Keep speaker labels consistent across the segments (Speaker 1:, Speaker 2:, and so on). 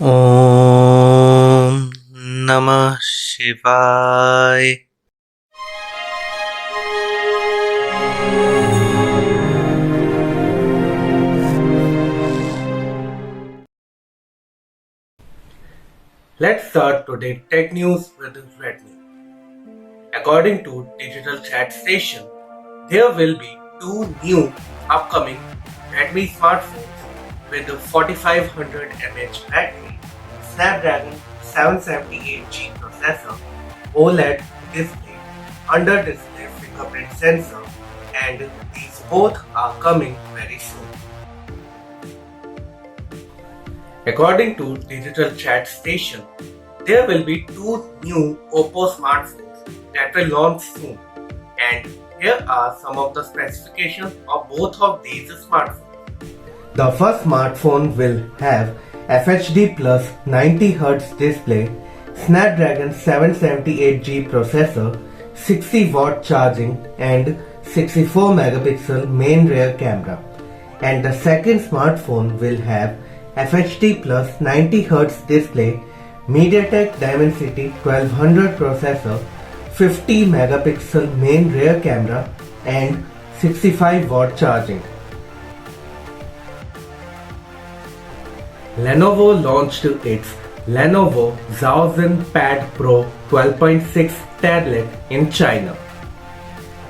Speaker 1: ॐ नमः शिवाय। Let's start today's tech news with Redmi. According to Digital Chat Station, there will be two new upcoming Redmi smartphones with a 4500 mAh battery, Snapdragon 778G processor, OLED display, under-display fingerprint sensor, and these both are coming very soon. According to Digital Chat Station, there will be two new OPPO smartphones that will launch soon, and here are some of the specifications of both of these smartphones. The first smartphone will have FHD plus 90Hz display, Snapdragon 778G processor, 60-watt charging and 64 megapixel main rear camera. And the second smartphone will have FHD plus 90Hz display, MediaTek Dimensity 1200 processor, 50 megapixel main rear camera and 65-watt charging. Lenovo launched its Lenovo Xiaoxin Pad Pro 12.6 tablet in China.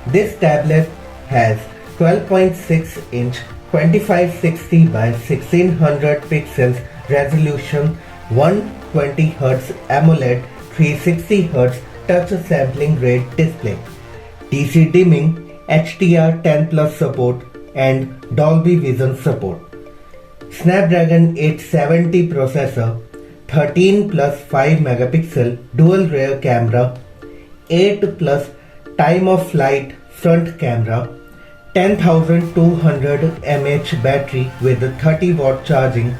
Speaker 1: This tablet has 12.6-inch 2560 by 1600 pixels resolution, 120Hz AMOLED 360Hz touch sampling rate display, DC dimming, HDR10 plus support and Dolby Vision support. Snapdragon 870 processor, 13 plus 5 megapixel dual rear camera, 8 plus time of flight front camera, 10,200 mAh battery with 30-watt charging,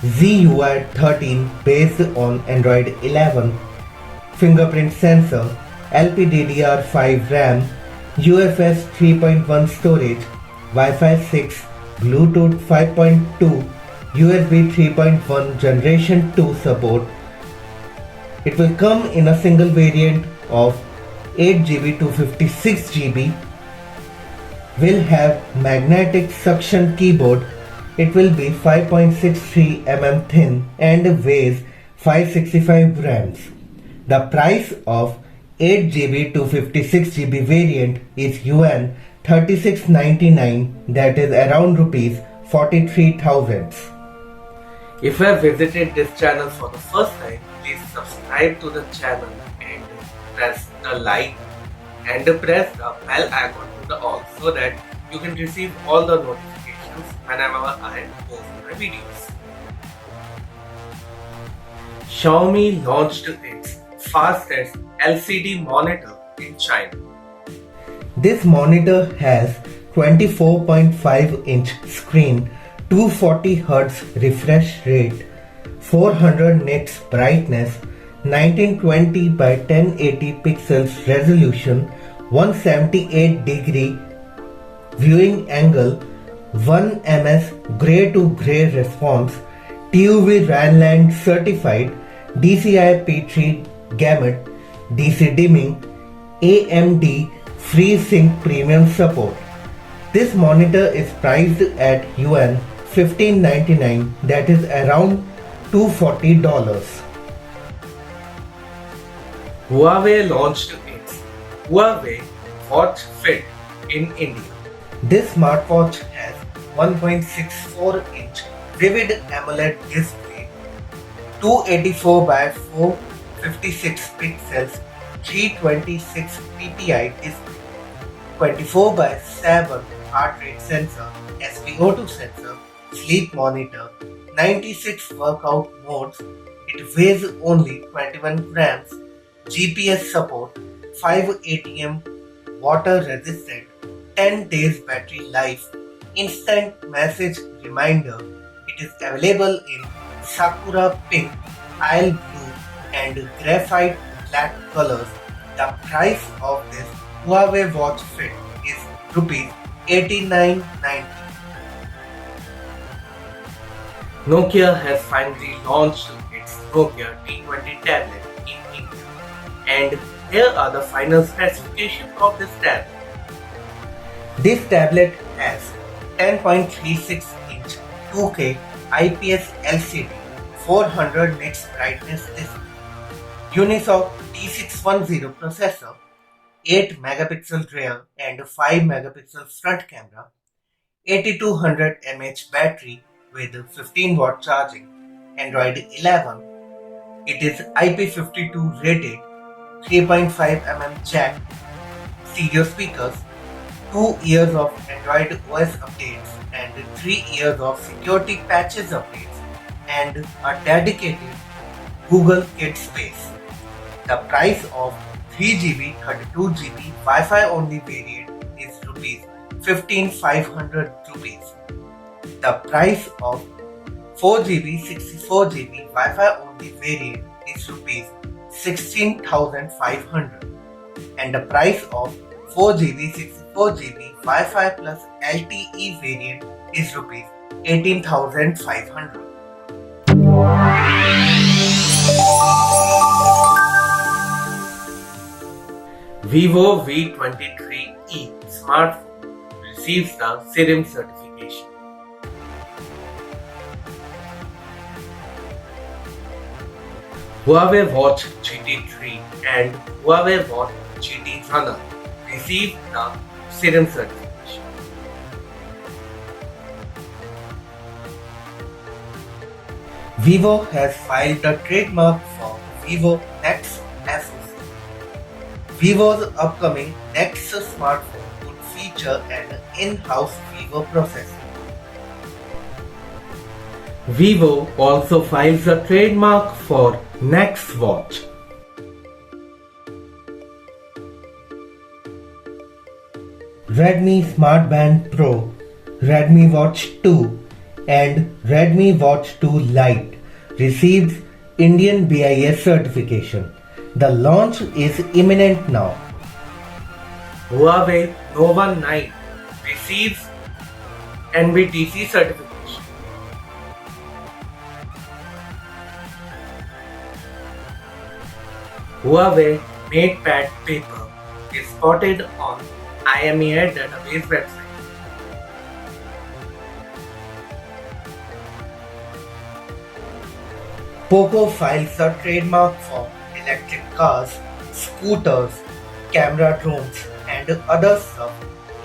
Speaker 1: ZUI 13 based on Android 11, fingerprint sensor, LPDDR5 RAM, UFS 3.1 storage, Wi-Fi 6, Bluetooth 5.2, USB 3.1 Generation 2 support. It will come in a single variant of 8GB to 56GB. Will have magnetic suction keyboard. It will be 5.63 mm thin and weighs 565 grams. The price of 8GB to 56GB variant is yuan 3699, that is around rupees 43,000. If you have visited this channel for the first time, please subscribe to the channel and press the like and press the bell icon to the all so that you can receive all the notifications whenever I post my videos. Xiaomi launched its fastest LCD monitor in China. This monitor has 24.5-inch screen, 240Hz refresh rate, 400 nits brightness, 1920 by 1080 pixels resolution, 178 degree viewing angle, 1 ms gray to gray response, TUV Rhineland certified, DCI P3 gamut, DC dimming, AMD FreeSync premium support. This monitor is priced at yuan 1599, that is around $240. Huawei launched its Huawei Watch Fit in India. This smartwatch has 1.64-inch vivid AMOLED display, 284 by 456 pixels, 326 ppi display, 24 by 7 heart rate sensor, SpO2 sensor, sleep monitor, 96 workout modes. It weighs only 21 grams. GPS support, 5 ATM, water resistant, 10 days battery life, instant message reminder. It is available in Sakura pink, Isle blue and graphite black colors. The price of this Huawei Watch Fit is rupees 89.90. Nokia has finally launched its Nokia T20 tablet in India, and here are the final specifications of this tablet. This tablet has 10.36-inch 2K IPS LCD, 400 nits brightness display, Unisoc T610 processor, 8 megapixel rear and 5 megapixel front camera, 8200 mAh battery with 15 watt charging, Android 11. It is IP52 rated, 3.5 jack, stereo speakers, 2 years of Android OS updates and 3 years of security patches updates, and a dedicated Google Kit space. The price of 3GB 32GB Wi-Fi only variant is rupees 15,500 rupees. The price of 4GB 64GB Wi-Fi only variant is rupees 16,500, and the price of 4GB 64GB Wi-Fi plus LTE variant is rupees 18,500. Vivo V23e smartphone receives the SIRIM certification. Huawei Watch GT3 and Huawei Watch GT Runner received the SIRIM certification. Vivo has filed the trademark for Vivo Nex SoC. Vivo's upcoming Nex smartphone would feature an in-house Vivo processor. Vivo also files a trademark for Nex Watch. Redmi Smart Band Pro, Redmi Watch 2 and Redmi Watch 2 Lite received Indian BIS certification. The launch is imminent now. Huawei Nova 9 receives NBTC certification. Huawei MatePad paper is spotted on IMEI database website. OPPO files a trademark for electric cars, scooters, camera drones and other stuff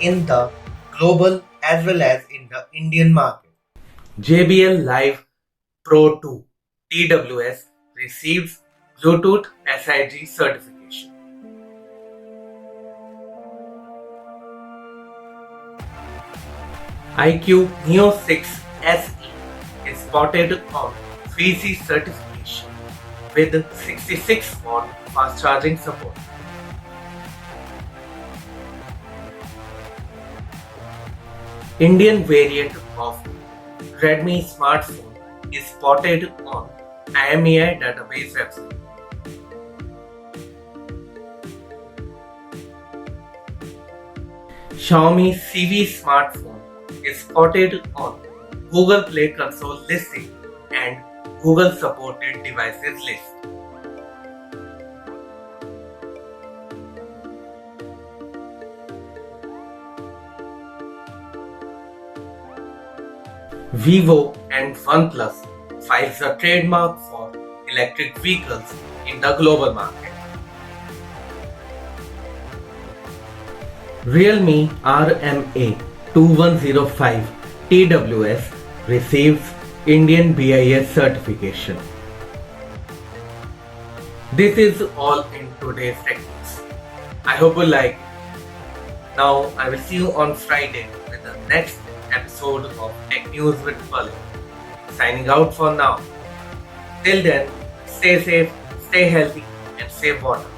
Speaker 1: in the global as well as in the Indian market. JBL Live Pro 2 TWS receives Bluetooth SIG certification. iQOO Neo 6 SE is spotted on 3C certification with 66 watt fast charging support. Indian variant of Redmi smartphone is spotted on IMEI database website. Xiaomi CV smartphone is spotted on Google Play Console listing and Google supported devices list. Vivo and OnePlus files a trademark for electric vehicles in the global market. Realme RMA 2105 TWS receives Indian BIS certification. This is all in today's tech news. I hope you like it. Now I will see you on Friday with the next episode of Tech News with Pali. Signing out for now. Till then, stay safe, stay healthy and save water.